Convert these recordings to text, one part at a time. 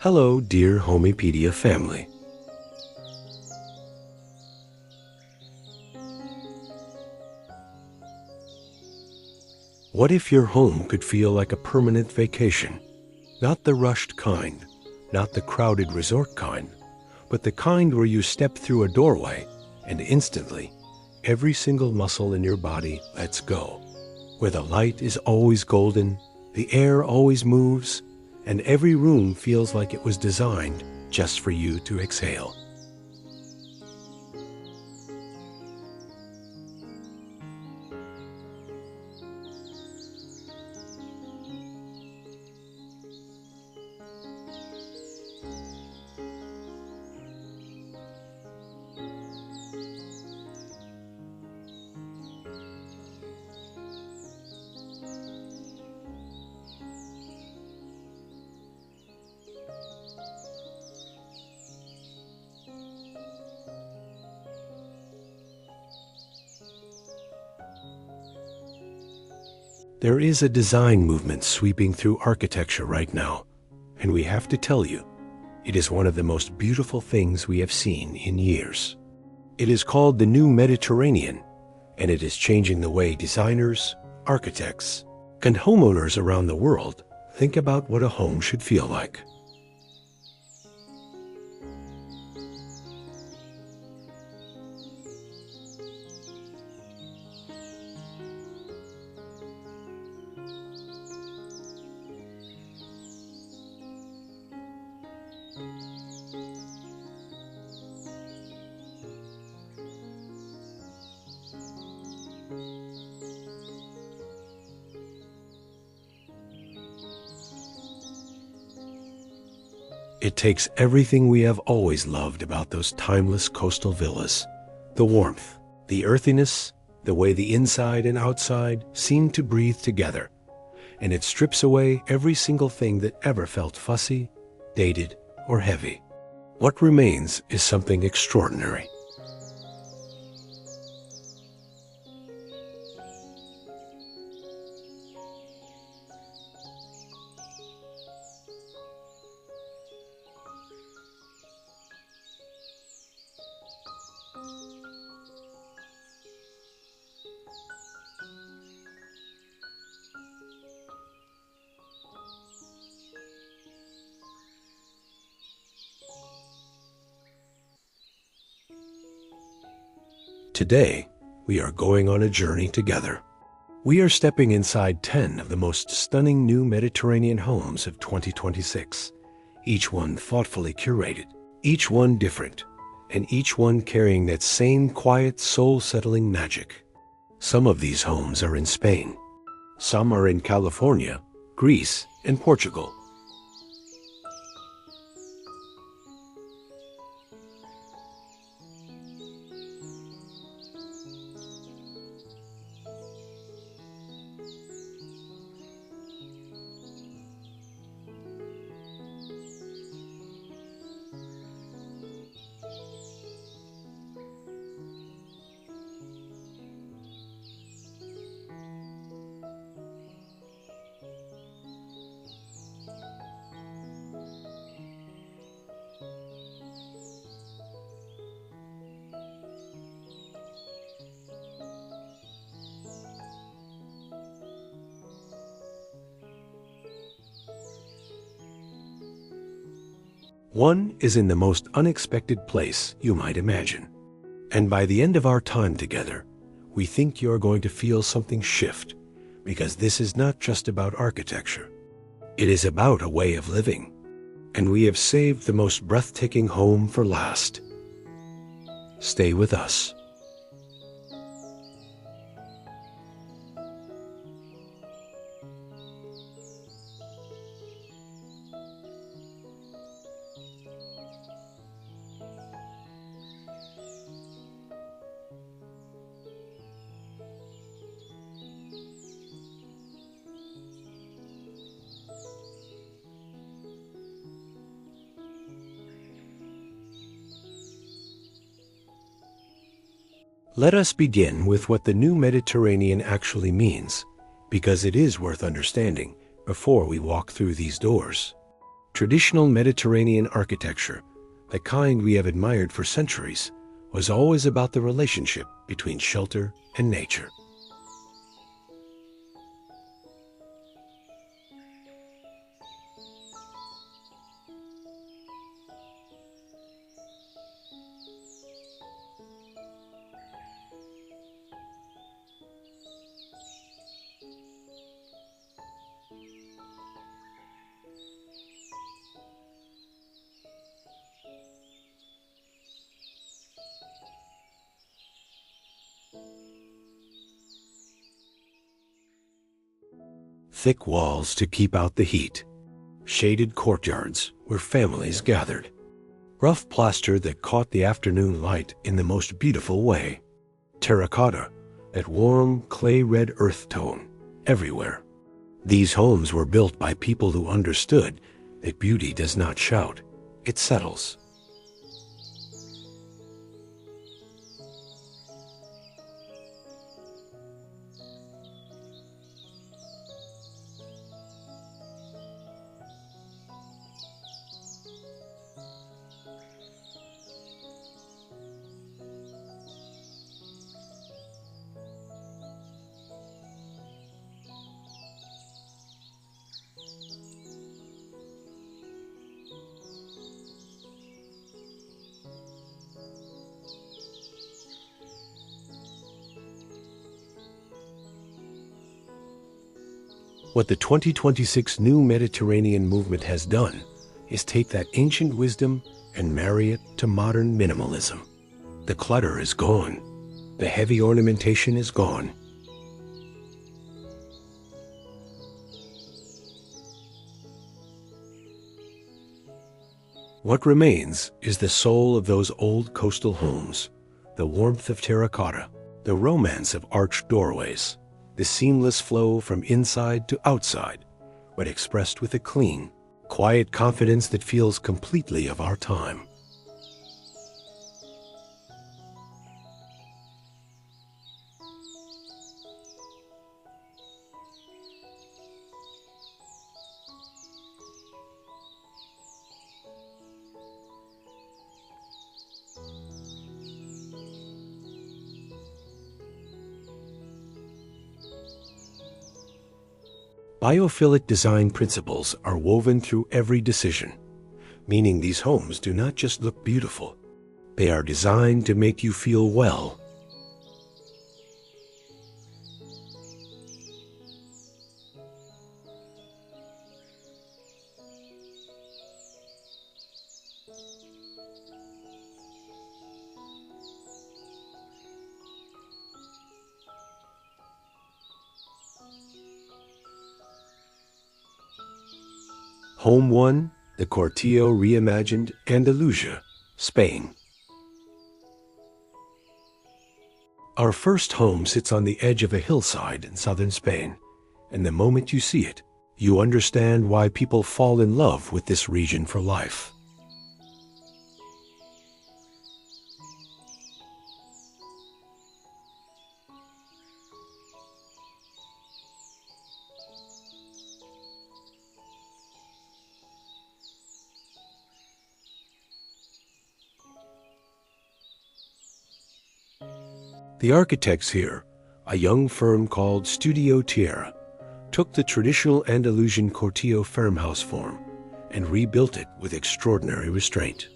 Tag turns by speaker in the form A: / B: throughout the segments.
A: Hello, dear Homepedia family. What if your home could feel like a permanent vacation? Not the rushed kind, not the crowded resort kind, but the kind where you step through a doorway and instantly, every single muscle in your body lets go. Where the light is always golden, the air always moves, and every room feels like it was designed just for you to exhale. There is a design movement sweeping through architecture right now, and we have to tell you, it is one of the most beautiful things we have seen in years. It is called the New Mediterranean, and it is changing the way designers, architects, and homeowners around the world think about what a home should feel like. It takes everything we have always loved about those timeless coastal villas. The warmth, the earthiness, the way the inside and outside seem to breathe together. And it strips away every single thing that ever felt fussy, dated, or heavy. What remains is something extraordinary. Today, we are going on a journey together. We are stepping inside 10 of the most stunning new Mediterranean homes of 2026, each one thoughtfully curated, each one different, and each one carrying that same quiet, soul-settling magic. Some of these homes are in Spain. Some are in California, Greece, and Portugal. One is in the most unexpected place you might imagine. And by the end of our time together, we think you're going to feel something shift, because this is not just about architecture. It is about a way of living. And we have saved the most breathtaking home for last. Stay with us. Let us begin with what the new Mediterranean actually means, because it is worth understanding before we walk through these doors. Traditional Mediterranean architecture, the kind we have admired for centuries, was always about the relationship between shelter and nature. Thick walls to keep out the heat, shaded courtyards where families gathered, rough plaster that caught the afternoon light in the most beautiful way, terracotta, that warm clay-red earth tone, everywhere. These homes were built by people who understood that beauty does not shout, it settles. What the 2026 New Mediterranean movement has done is take that ancient wisdom and marry it to modern minimalism. The clutter is gone. The heavy ornamentation is gone. What remains is the soul of those old coastal homes, the warmth of terracotta, the romance of arched doorways, the seamless flow from inside to outside, but expressed with a clean, quiet confidence that feels completely of our time. Biophilic design principles are woven through every decision, meaning these homes do not just look beautiful, they are designed to make you feel well. Home 1, the Cortillo reimagined Andalusia, Spain. Our first home sits on the edge of a hillside in southern Spain, and the moment you see it, you understand why people fall in love with this region for life. The architects here, a young firm called Studio Tierra, took the traditional Andalusian Cortillo farmhouse form and rebuilt it with extraordinary restraint.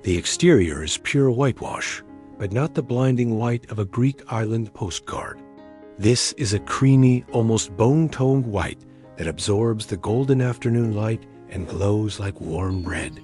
A: The exterior is pure whitewash, but not the blinding white of a Greek island postcard. This is a creamy, almost bone-toned white that absorbs the golden afternoon light and glows like warm bread.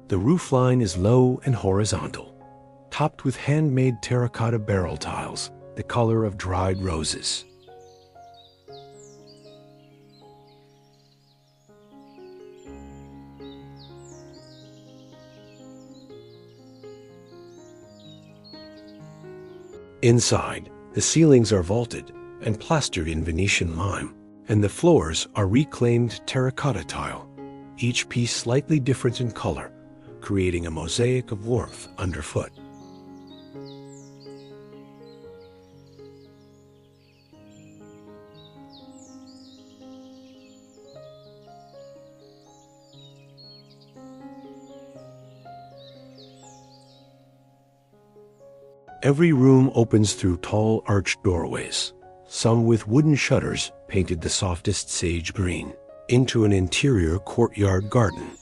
A: The roof line is low and horizontal, topped with handmade terracotta barrel tiles, the color of dried roses. Inside, the ceilings are vaulted and plastered in Venetian lime, and the floors are reclaimed terracotta tile, each piece slightly different in color, creating a mosaic of warmth underfoot. Every room opens through tall arched doorways, some with wooden shutters painted the softest sage green, into an interior courtyard garden.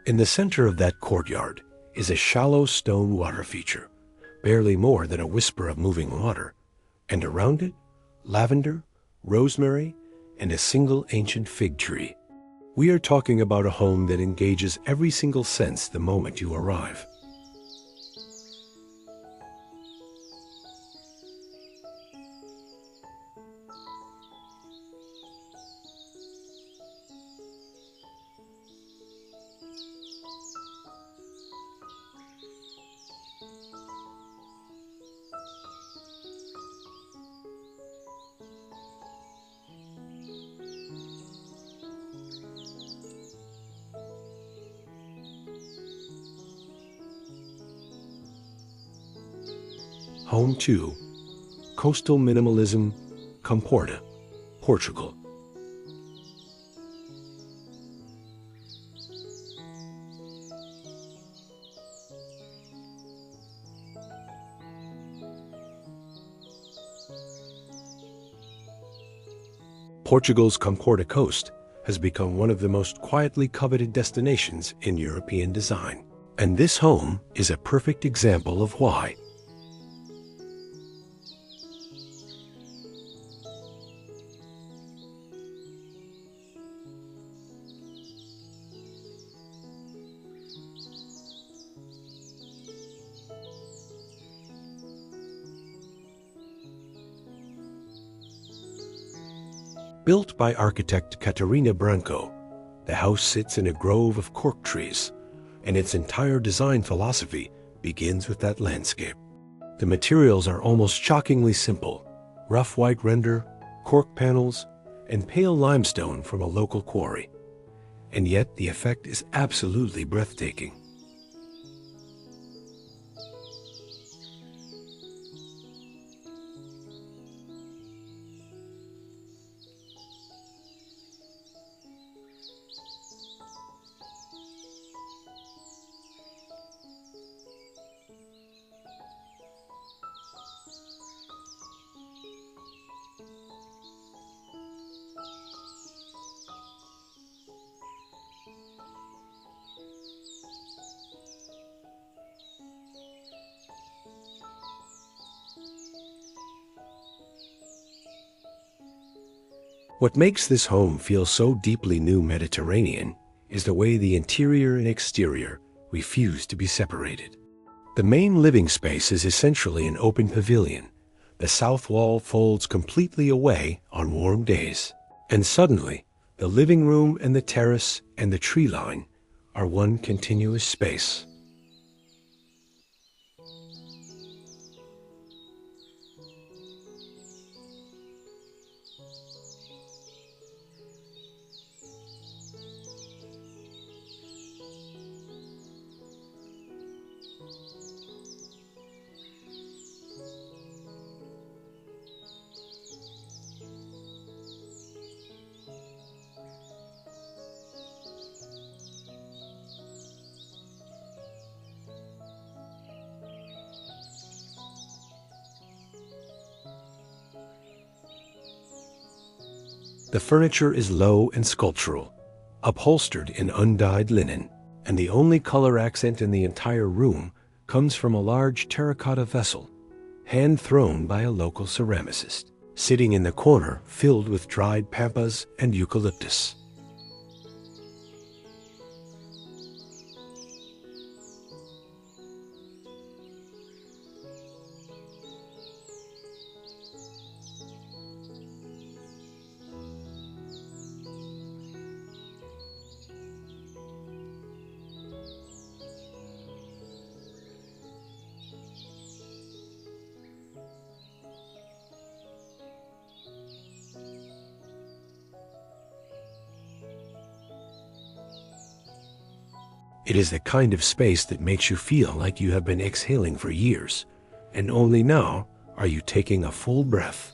A: In the center of that courtyard is a shallow stone water feature, barely more than a whisper of moving water, and around it, lavender, rosemary, and a single ancient fig tree. We are talking about a home that engages every single sense the moment you arrive. Home to Coastal Minimalism, Comporta, Portugal. Portugal's Comporta coast has become one of the most quietly coveted destinations in European design, and this home is a perfect example of why. Built by architect Catarina Branco, the house sits in a grove of cork trees, and its entire design philosophy begins with that landscape. The materials are almost shockingly simple: rough white render, cork panels, and pale limestone from a local quarry. And yet the effect is absolutely breathtaking. What makes this home feel so deeply new Mediterranean is the way the interior and exterior refuse to be separated. The main living space is essentially an open pavilion. The south wall folds completely away on warm days, and suddenly the living room and the terrace and the tree line are one continuous space. The furniture is low and sculptural, upholstered in undyed linen, and the only color accent in the entire room comes from a large terracotta vessel, hand-thrown by a local ceramicist, sitting in the corner filled with dried pampas and eucalyptus. It is the kind of space that makes you feel like you have been exhaling for years, and only now are you taking a full breath.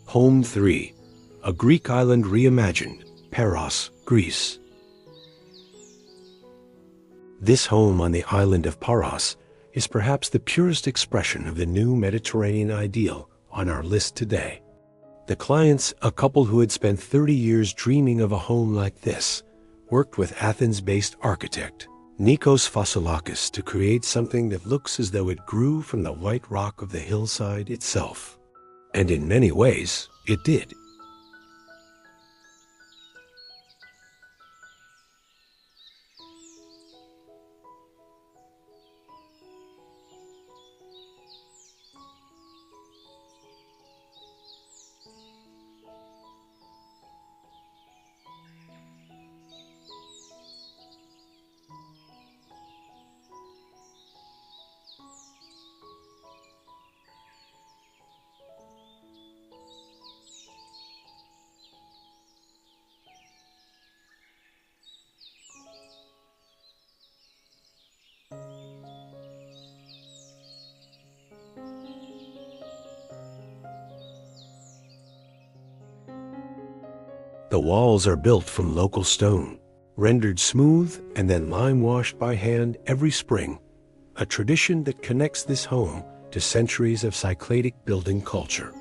A: Home 3, a Greek island reimagined, Paros, Greece. This home on the island of Paros is perhaps the purest expression of the new Mediterranean ideal on our list today. The clients, a couple who had spent 30 years dreaming of a home like this, worked with Athens-based architect Nikos Vasilakis to create something that looks as though it grew from the white rock of the hillside itself. And in many ways, it did. The walls are built from local stone, rendered smooth and then lime-washed by hand every spring, a tradition that connects this home to centuries of Cycladic building culture.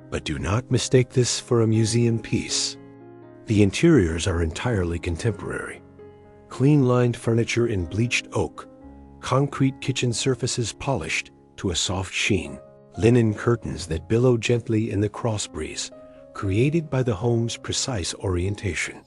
A: But do not mistake this for a museum piece. The interiors are entirely contemporary. Clean-lined furniture in bleached oak, concrete kitchen surfaces polished to a soft sheen, linen curtains that billow gently in the cross breeze, created by the home's precise orientation.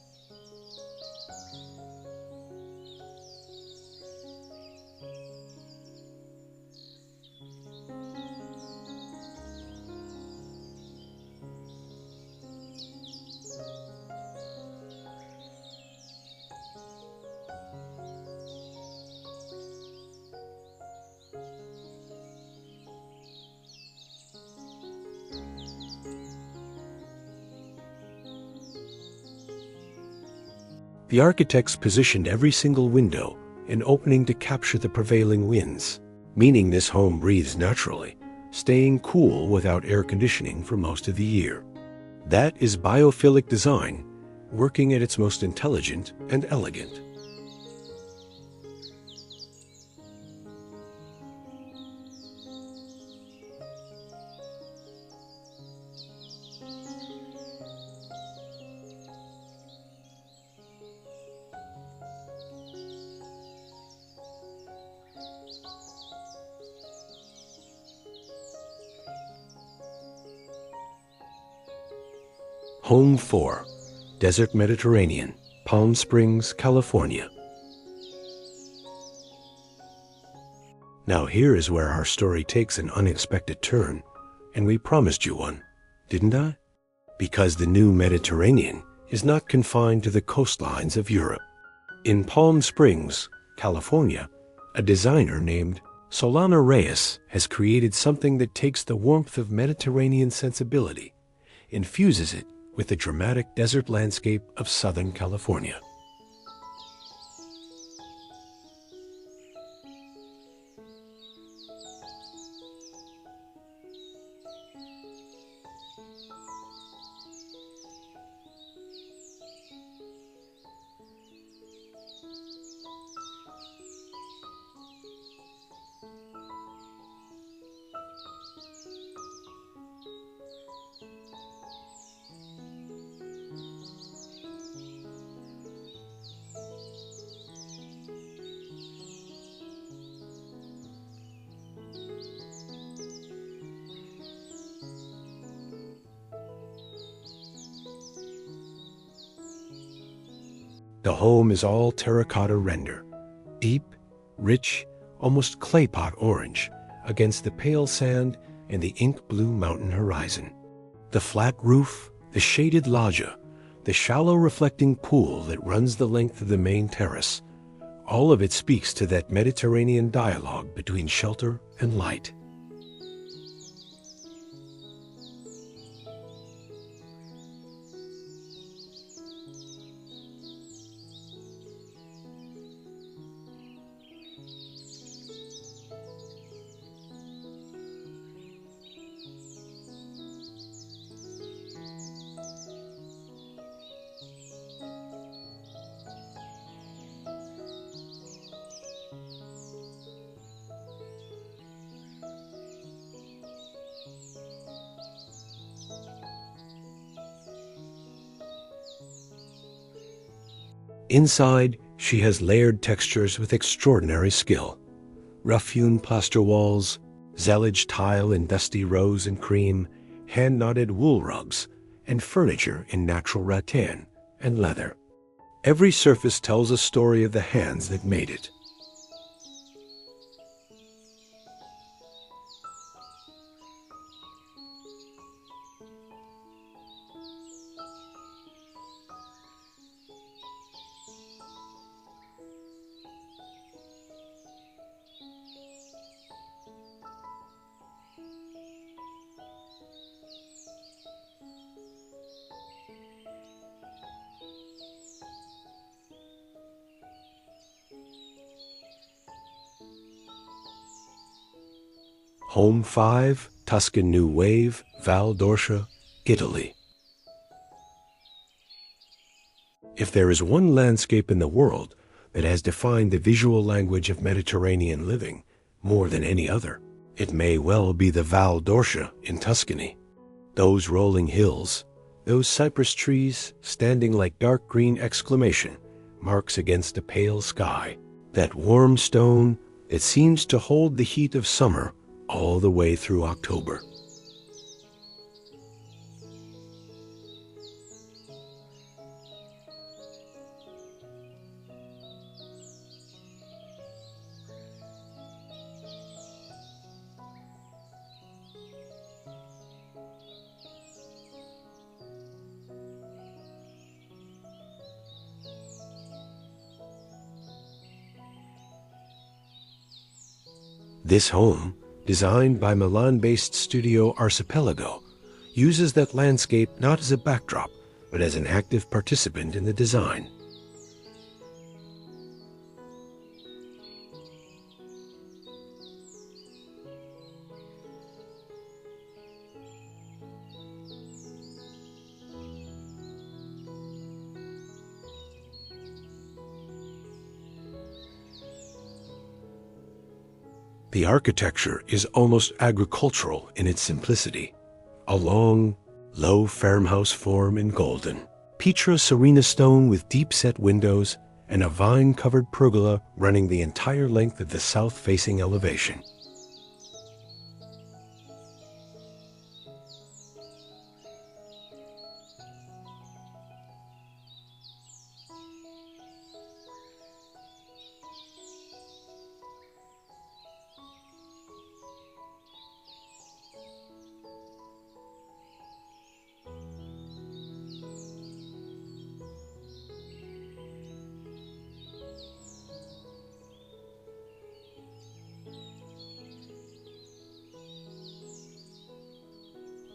A: The architects positioned every single window and opening to capture the prevailing winds, meaning this home breathes naturally, staying cool without air conditioning for most of the year. That is biophilic design, working at its most intelligent and elegant. Home 4, Desert Mediterranean, Palm Springs, California. Now here is where our story takes an unexpected turn, and we promised you one, didn't I? Because the new Mediterranean is not confined to the coastlines of Europe. In Palm Springs, California, a designer named Solana Reyes has created something that takes the warmth of Mediterranean sensibility, infuses it with the dramatic desert landscape of Southern California. The home is all terracotta render, deep, rich, almost clay pot orange against the pale sand and the ink blue mountain horizon. The flat roof, the shaded loggia, the shallow reflecting pool that runs the length of the main terrace, all of it speaks to that Mediterranean dialogue between shelter and light. Inside, she has layered textures with extraordinary skill. Rough-hewn plaster walls, zellige tile in dusty rose and cream, hand-knotted wool rugs, and furniture in natural rattan and leather. Every surface tells a story of the hands that made it. Home 5, Tuscan New Wave, Val d'Orcia, Italy. If there is one landscape in the world that has defined the visual language of Mediterranean living more than any other, it may well be the Val d'Orcia in Tuscany. Those rolling hills, those cypress trees standing like dark green exclamation marks against a pale sky, that warm stone that seems to hold the heat of summer all the way through October. This home, designed by Milan-based studio Archipelago, uses that landscape not as a backdrop, but as an active participant in the design. The architecture is almost agricultural in its simplicity. A long, low farmhouse form in golden, Petra Serena stone with deep-set windows, and a vine-covered pergola running the entire length of the south-facing elevation.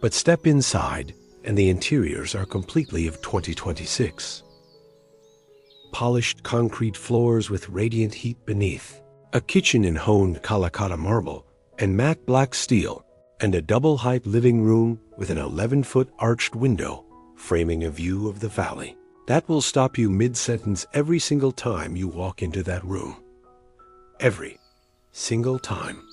A: But step inside, and the interiors are completely of 2026. Polished concrete floors with radiant heat beneath, a kitchen in honed Calcutta marble and matte black steel, and a double-height living room with an 11-foot arched window framing a view of the valley. That will stop you mid-sentence every single time you walk into that room. Every single time.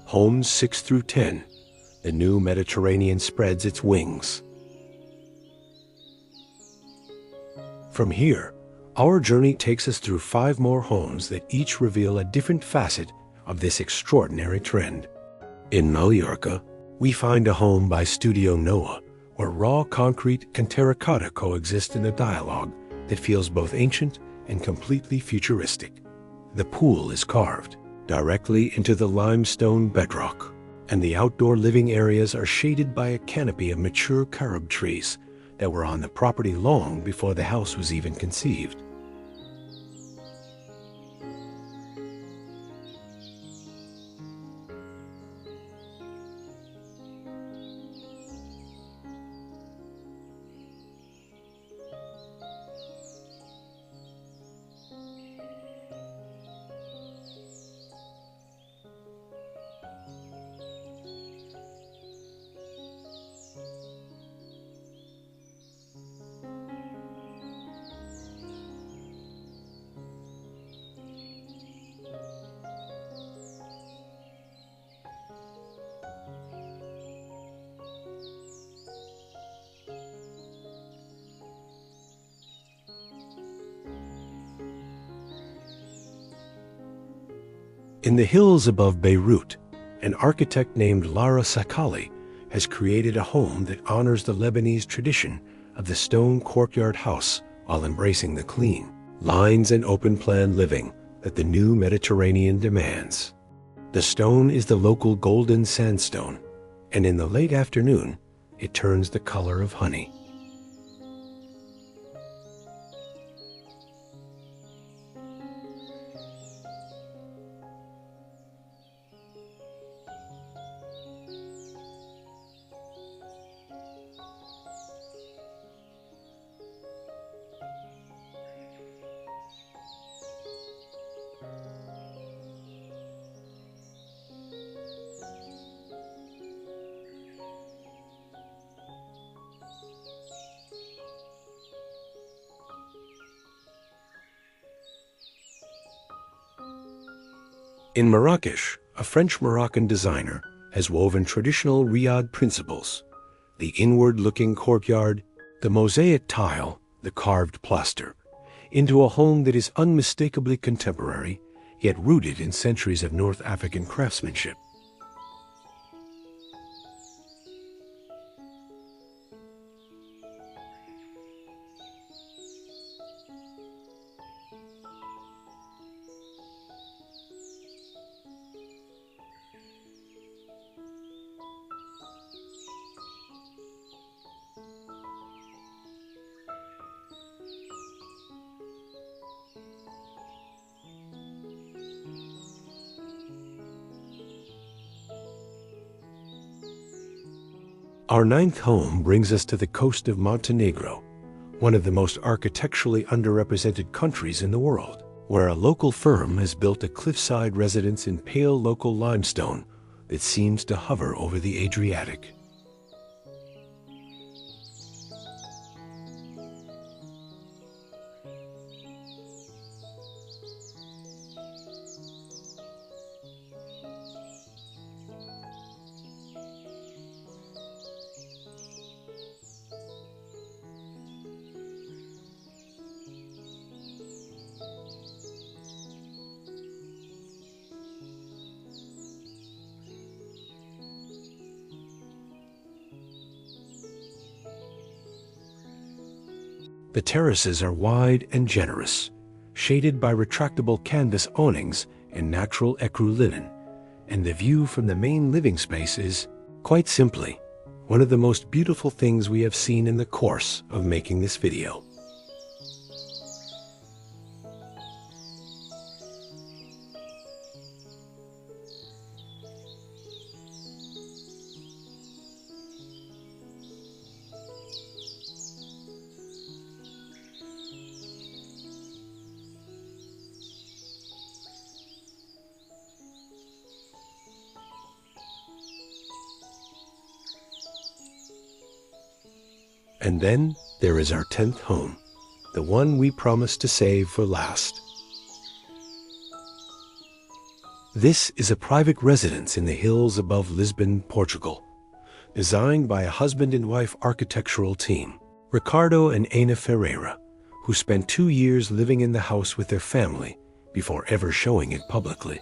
A: Homes 6 through 10, the new Mediterranean spreads its wings. From here, our journey takes us through 5 more homes that each reveal a different facet of this extraordinary trend. In Mallorca, we find a home by Studio Noah, where raw concrete and terracotta coexist in a dialogue that feels both ancient and completely futuristic. The pool is carved directly into the limestone bedrock, and the outdoor living areas are shaded by a canopy of mature carob trees that were on the property long before the house was even conceived. In the hills above Beirut, an architect named Lara Sakali has created a home that honors the Lebanese tradition of the stone courtyard house while embracing the clean lines and open-plan living that the new Mediterranean demands. The stone is the local golden sandstone, and in the late afternoon, it turns the color of honey. In Marrakesh, a French-Moroccan designer has woven traditional Riyadh principles: the inward-looking courtyard, the mosaic tile, the carved plaster, into a home that is unmistakably contemporary, yet rooted in centuries of North African craftsmanship. Our 9th home brings us to the coast of Montenegro, one of the most architecturally underrepresented countries in the world, where a local firm has built a cliffside residence in pale local limestone that seems to hover over the Adriatic. The terraces are wide and generous, shaded by retractable canvas awnings and natural ecru linen, and the view from the main living space is, quite simply, one of the most beautiful things we have seen in the course of making this video. And then there is our 10th home, the one we promised to save for last. This is a private residence in the hills above Lisbon, Portugal, designed by a husband and wife architectural team, Ricardo and Ana Ferreira, who spent 2 years living in the house with their family before ever showing it publicly.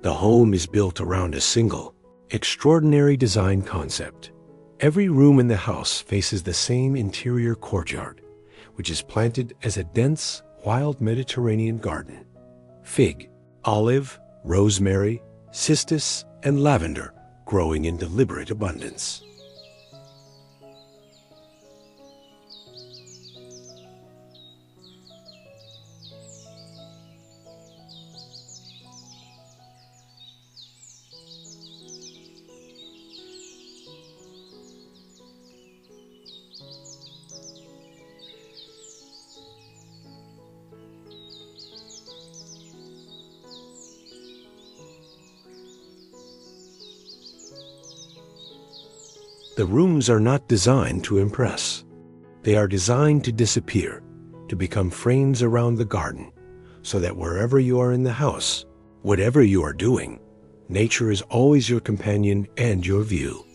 A: The home is built around a single, extraordinary design concept. Every room in the house faces the same interior courtyard, which is planted as a dense, wild Mediterranean garden. Fig, olive, rosemary, cistus, and lavender growing in deliberate abundance. The rooms are not designed to impress. They are designed to disappear, to become frames around the garden, so that wherever you are in the house, whatever you are doing, nature is always your companion and your view.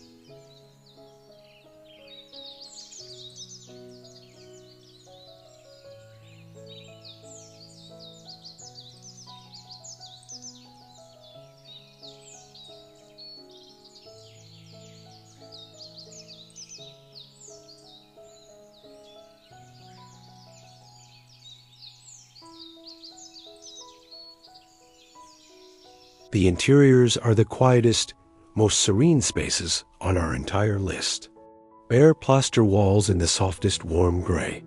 A: The interiors are the quietest, most serene spaces on our entire list. Bare plaster walls in the softest warm gray,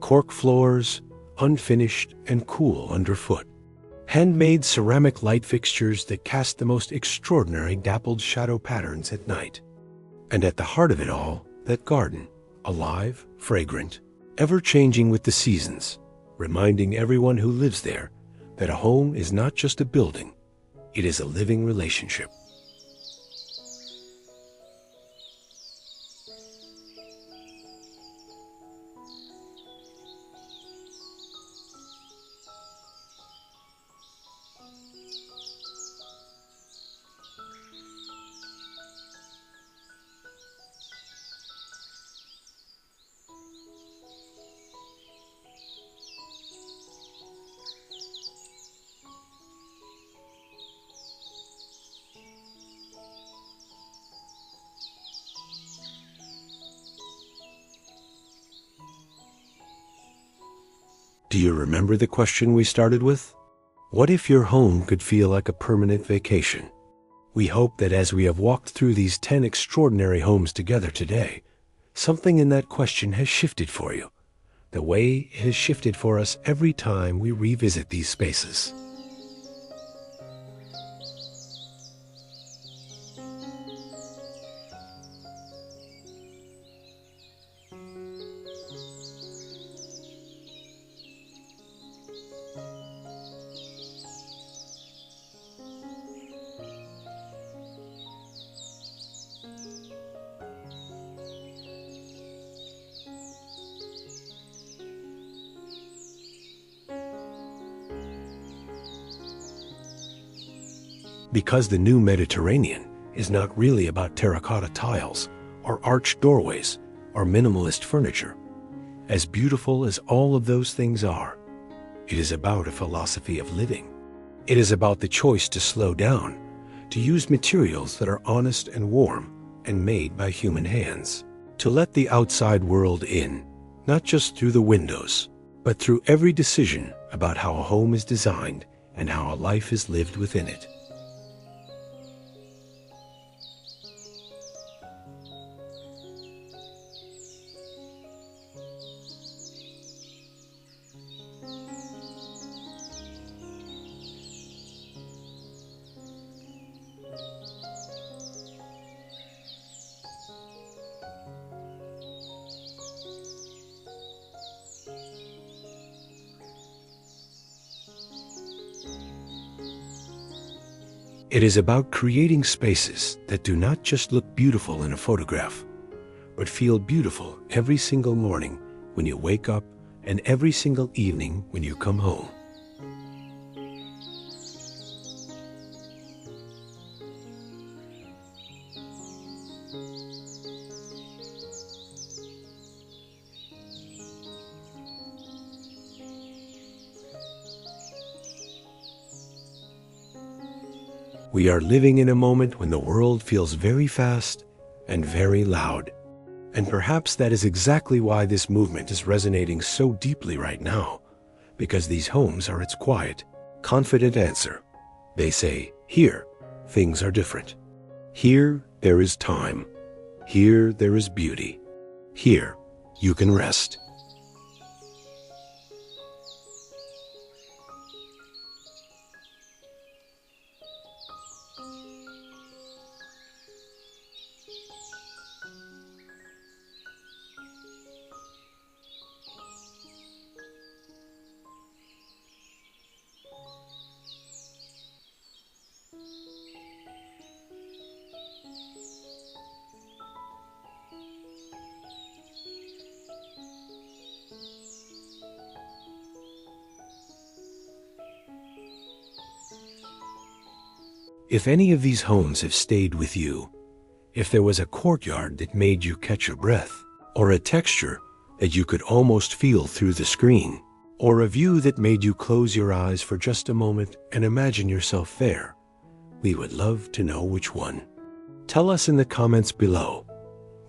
A: cork floors, unfinished and cool underfoot, handmade ceramic light fixtures that cast the most extraordinary dappled shadow patterns at night. And at the heart of it all, that garden, alive, fragrant, ever-changing with the seasons, reminding everyone who lives there that a home is not just a building, it is a living relationship. Do you remember the question we started with? What if your home could feel like a permanent vacation? We hope that as we have walked through these 10 extraordinary homes together today, something in that question has shifted for you, the way it has shifted for us every time we revisit these spaces. Because the new Mediterranean is not really about terracotta tiles or arched doorways or minimalist furniture. As beautiful as all of those things are, it is about a philosophy of living. It is about the choice to slow down, to use materials that are honest and warm and made by human hands, to let the outside world in, not just through the windows, but through every decision about how a home is designed and how a life is lived within it. It is about creating spaces that do not just look beautiful in a photograph, but feel beautiful every single morning when you wake up and every single evening when you come home. We are living in a moment when the world feels very fast and very loud. And perhaps that is exactly why this movement is resonating so deeply right now, because these homes are its quiet, confident answer. They say, here, things are different. Here, there is time. Here, there is beauty. Here, you can rest. If any of these homes have stayed with you, if there was a courtyard that made you catch your breath, or a texture that you could almost feel through the screen, or a view that made you close your eyes for just a moment and imagine yourself there, we would love to know which one. Tell us in the comments below,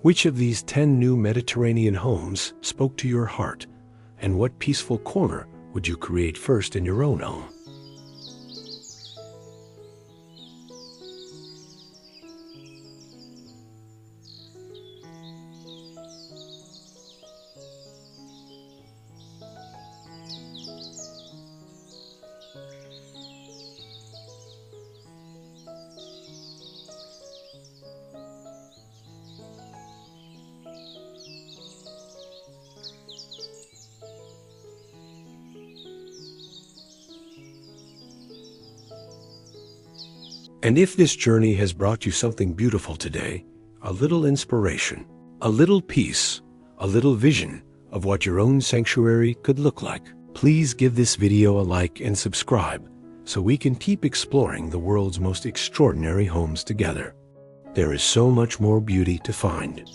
A: which of these 10 new Mediterranean homes spoke to your heart, and what peaceful corner would you create first in your own home? And if this journey has brought you something beautiful today, a little inspiration, a little peace, a little vision of what your own sanctuary could look like, please give this video a like and subscribe so we can keep exploring the world's most extraordinary homes together. There is so much more beauty to find.